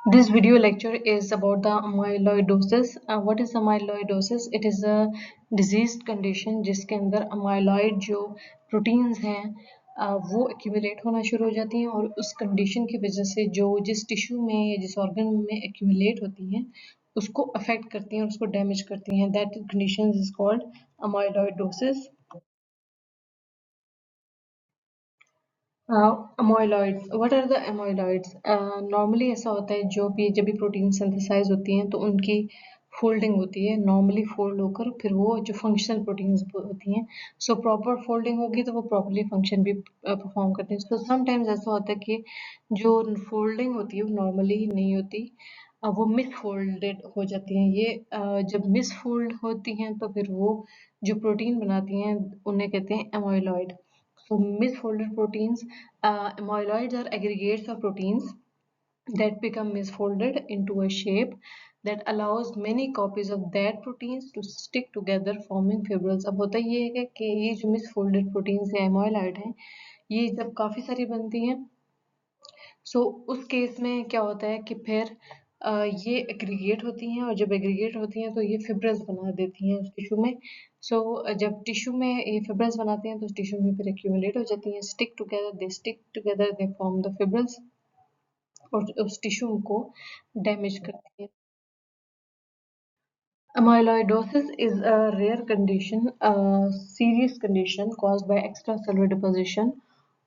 This video lecture is about the amyloidosis. What is amyloidosis? It is a diseased condition जिसके अंदर amyloid जो proteins हैं वो accumulate होना शुरू हो जाती हैं और उस condition की वजह से जो जिस tissue में या जिस organ में accumulate होती हैं उसको affect करती हैं और उसको damage करती हैं. That condition is called amyloidosis. Amyloids. What are the amyloids? Normally ऐसा होता है जब भी प्रोटीन सिंथेसाइज होती हैं तो उनकी फोल्डिंग होती है नॉर्मली फोल्ड होकर फिर वो जो फंक्शनल प्रोटीन्स होती हैं सो प्रॉपर फोल्डिंग होगी तो वो प्रॉपरली फंक्शन भी परफॉर्म करते हैं. सो समटाइम्स ऐसा होता है कि जो फोल्डिंग होती है वो नॉर्मली नहीं होती वो मिस फोल्डेड हो जाती हैं. ये जब मिस फोल्ड होती हैं तो फिर वो जो प्रोटीन बनाती हैं उन्हें कहते हैं एमोइलॉइड. So misfolded proteins, amyloids are aggregates of proteins that become misfolded into a shape that allows many copies of that proteins to stick together forming fibrils. अब होता ये है कि ये जो misfolded proteins है amyloid हैं ये जब काफ़ी सारी बनती हैं उस केस में क्या होता है कि फिर ये एग्रीगेट होती हैं और जब एग्रीगेट होती हैं तो ये फिब्रल्स बना देती हैं उस टिश्यू में. जब टिश्यू में ये फिब्रल्स बनाते हैं तो उस टिश्यू में फिर एक्यूमुलेट हो जाती हैं. Stick together they form the fibrils और उस टिश्यू को डैमेज करती हैं. Amyloidosis is a rare condition, a serious condition caused by extracellular deposition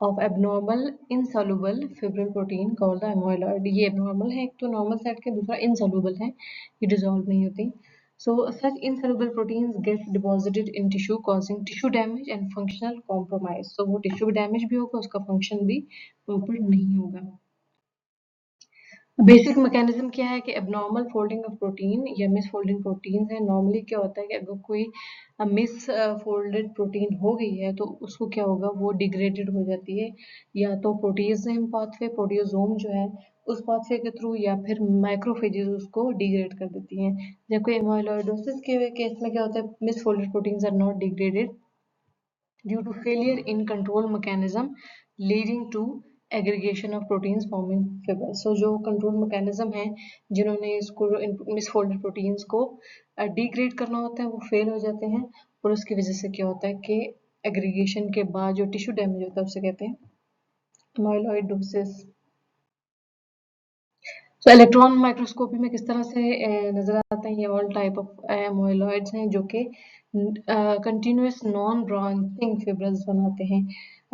of abnormal insoluble fibril protein called the amyloid. ये abnormal है एक तो normal side के दूसरा insoluble है ये dissolve नहीं होती. So such insoluble proteins get deposited in tissue causing tissue damage and functional compromise. So वो tissue damage भी होगा उसका function भी proper नहीं होगा. बेसिक मैकेनिज्म क्या है कि एबनॉर्मल फोल्डिंग ऑफ प्रोटीन या मिस फोल्डिंग प्रोटीन है. नॉर्मली क्या होता है कि अगर कोई मिस फोल्डेड प्रोटीन हो गई है तो उसको क्या होगा वो डिग्रेडेड हो जाती है या तो प्रोटीजोम पाथवे प्रोटियोजोम जो है उस पाथवे के थ्रू या फिर माइक्रोफेजेस उसको डिग्रेड कर देती हैं. जबकि एमाइलोइडोसिस के केस में क्या होता है misfolded proteins are not degraded due to failure in control mechanism leading to aggregation of proteins forming fibrils. So जो control mechanism है जिन्होंने इसको misfolded proteins को degrade करना होता है वो fail हो जाते हैं और उसकी वजह से क्या होता है कि aggregation के बाद जो tissue damage होता है उसे कहते हैं amyloidosis. तो इलेक्ट्रॉन माइक्रोस्कोपी में किस तरह से नजर आते हैं ये ऑल टाइप ऑफ एमोइलॉइड्स हैं जो कि कंटिन्यूस नॉन ब्रांचिंग फिब्रल्स बनाते हैं.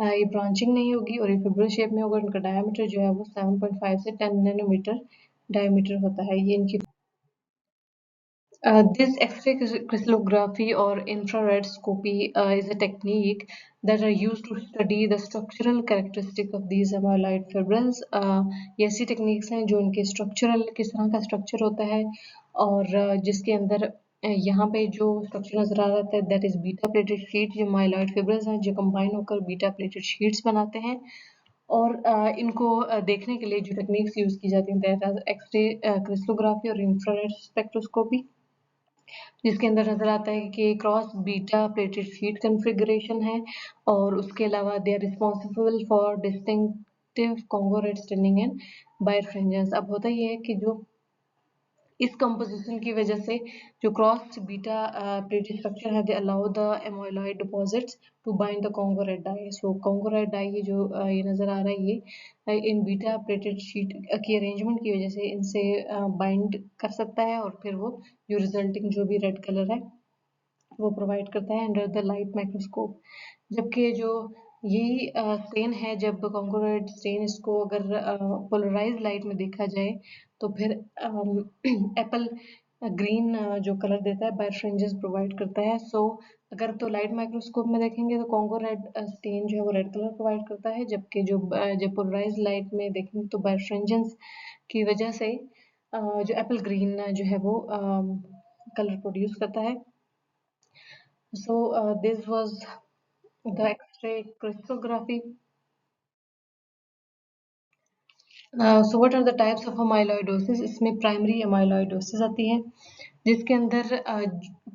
ये ब्रांचिंग नहीं होगी और ये फिब्रल शेप में होगा. इनका डायमीटर जो है वो 7.5 से 10 नैनोमीटर डायमीटर होता है. ये इनकी This X-ray crystallography or infrared scopy is a technique that are used to study the structural characteristic of these amyloid fibrils. ये ऐसी techniques हैं जो इनके structural किस तरह का structure होता है और जिसके अंदर यहाँ पे जो structure नजर आ रहा है that is beta plated sheet. जो amyloid fibrils हैं जो combine होकर beta plated sheets बनाते हैं और इनको देखने के लिए जो techniques use की जाती हैं that are X-ray crystallography और infrared spectroscopy जिसके अंदर नजर आता है कि cross beta pleated sheet configuration है और उसके अलावा they are responsible for distinctive Congo red staining and birefringence. अब होता ये है कि जो इस कंपोजिशन की वजह से जो क्रॉस बीटा प्लेटेड स्ट्रक्चर है they allow the amyloid deposits to bind the Congo red dye. So Congo red dye ये जो ये नजर आ रहा है ये इन बीटा प्लेटेड शीट की अरेंजमेंट की वजह से इनसे बाइंड कर सकता है और फिर वो जो रिजल्टिंग जो भी रेड कलर है वो प्रोवाइड करता है अंडर द लाइट माइक्रोस्कोप. जबकि जो यही स्टेन है जब कॉन्गोरेट स्टेन इसको अगर पोलराइज लाइट में देखा जाए तो फिर एप्पल ग्रीन जो कलर देता है बायरफ्रिंजेस प्रोवाइड करता है. अगर तो लाइट माइक्रोस्कोप में देखेंगे तो कॉन्गो रेड स्टेन जो है वो रेड कलर प्रोवाइड करता है जबकि जब पोलराइज लाइट में देखेंगे तो बायरफ्रिंजेस की वजह से जो एप्पल ग्रीन जो है वो कलर प्रोड्यूस करता है. This was the X-ray crystallography. What are the types of amyloidosis? इसमें प्राइमरी amyloidosis आती है जिसके अंदर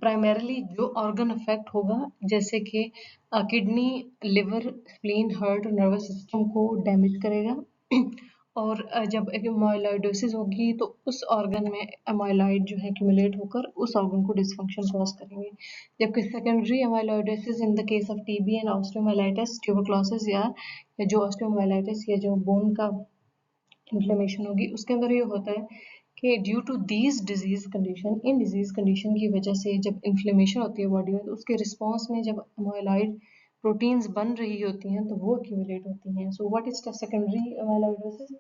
प्राइमरीली जो ऑर्गन अफेक्ट होगा जैसे कि किडनी लिवर स्प्लीन हार्ट और नर्वस सिस्टम को डैमेज करेगा और जब एमाइलोइडोसिस होगी तो उस ऑर्गन में एमाइलॉइड जो है एक्यूमुलेट होकर उस ऑर्गन को डिसफंक्शन कॉज करेंगे। जबकि secondary amyloidosis in the case of TB and osteomyelitis tuberculosis या जो ऑस्टियोमाइलाइटिस या जो बोन का इन्फ्लेमेशन होगी उसके अंदर ये होता है कि due to these disease condition, in disease condition की वजह से जब इन्फ्लेमेशन होती है बॉडी में तो उसके रिस्पॉन्स में जब एमाइलॉइड प्रोटीन्स बन रही होती हैं तो वो एक्यूमुलेट होती हैं। So what is the secondary amyloidosis?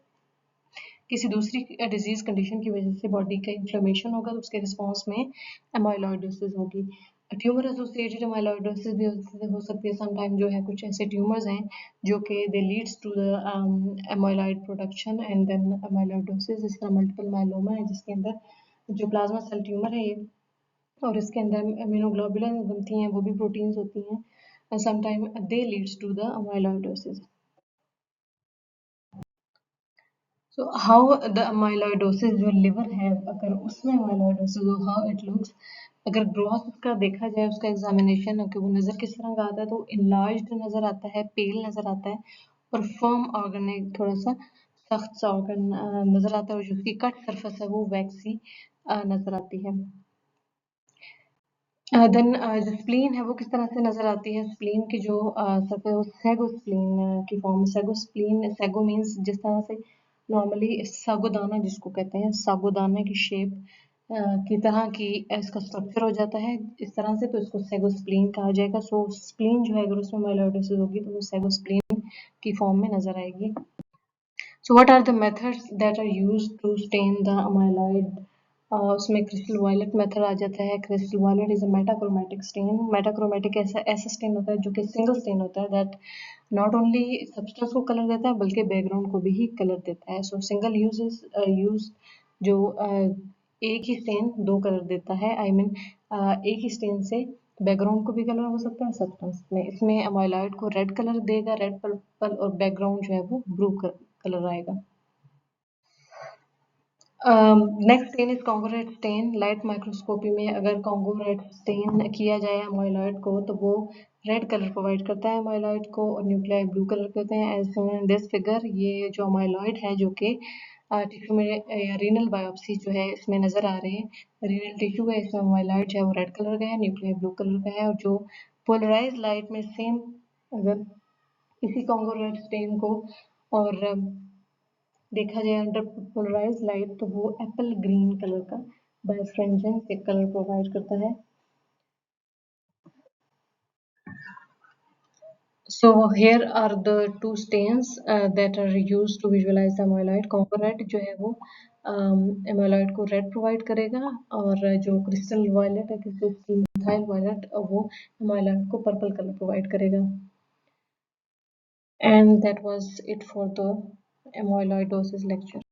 किसी दूसरी डिजीज कंडीशन की वजह से बॉडी का इन्फ्लेमेशन होगा तो उसके रिस्पॉन्स में एमाइलॉइडोसिस होगी। ट्यूमर एसोसिएटेड एमाइलॉइडोसिस भी हो सकती है। समटाइम जो है कुछ ऐसे ट्यूमर्स हैं जो कि they leads to the amyloid production and then amyloidosis. जिस तरह मल्टीपल माइलोमा है जिसके अंदर जो प्लाज्मा सेल ट्यूमर है ये, और इसके अंदर इम्यूनोग्लोबुलिन बनती हैं, वो भी प्रोटीन्स होती हैं। Sometime they leads to the amyloidosis. So how the amyloidosis जो लिवर है अगर उसमें amyloidosis हो, how it looks, अगर ग्रॉस उसका देखा जाए उसका एग्जामिनेशन कि वो नज़र किस तरह का आता है तो enlarged नज़र आता है, पेल नज़र आता है और फर्म ऑर्गन है, थोड़ा सा सख्त सा ऑर्गन नज़र आता है और जो उसकी कट सरफेस है वो वैक्सी नज़र आती है। देन जो स्प्लीन है वो किस तरह से नज़र आती है? स्प्लीन की जो सरफेस वो सेगो स्प्लीन की फॉर्म में। सेगो स्प्लीन, सेगो मीन्स जिस तरह से नॉर्मली साबूदाना जिसको कहते हैं, साबूदाना की शेप की तरह की इसका स्ट्रक्चर हो जाता है इस तरह से, तो इसको सेगो स्प्लीन कहा जाएगा। सो स्प्लीन जो है अगर उसमें माइलोइडोसिस होगी तो वो सेगो स्प्लीन की फॉर्म में नज़र आएगी। So what are the methods that are used to stain the amyloid? उसमें क्रिस्टल वायलेट मेथड आ जाता है। Crystal violet is a metachromatic stain. Metachromatic ऐसा ऐसा स्टेन होता है जो कि सिंगल स्टेन होता है दैट नॉट ओनली सब्सटेंस को कलर देता है बल्कि बैकग्राउंड को भी ही कलर देता है। सो सिंगल यूज जो एक ही स्टेन दो कलर देता है। आई मीन एक ही स्टेन से बैकग्राउंड को भी कलर हो सकता है सब्सटेंस में। इसमें एमाइलॉइड को रेड कलर देगा, रेड पर्पल, और बैकग्राउंड जो है वो ब्लू कलर आएगा। Next stain is Congo red stain. Light microscopy में अगर कॉन्गोरेट स्टेन किया जाए अमाइलॉइड को तो वो रेड कलर प्रोवाइड करता है अमाइलॉइड को और न्यूक्लियाई ब्लू कलर के होते हैं। As shown in this figure, ये जो अमाइलॉइड है जो कि टिश्यू में रीनल बायोप्सी जो है इसमें नजर आ रहे हैं। रीनल टिश्यू है इसमें अमाइलॉइड जो है वो रेड कलर का है, न्यूक्लियाई ब्लू कलर का है। और जो पोलराइज लाइट में सेम अगर इसी कॉन्गोरेट स्टेन को और देखा जाए अंडर पोलराइज लाइट तो वो एप्पल ग्रीन कलर का बायफरेंजेंस एक कलर प्रोवाइड करता है। So here are the two stains that are used to visualize the amyloid. कॉन्गोरेट जो है वो एमाइलॉइड को रेड प्रोवाइड करेगा और जो क्रिस्टल वायलेट है, क्रिस्टल मिथाइल वायलेट, वो एमाइलॉइड को पर्पल कलर प्रोवाइड करेगा। And that was it for the amyloidosis lecture.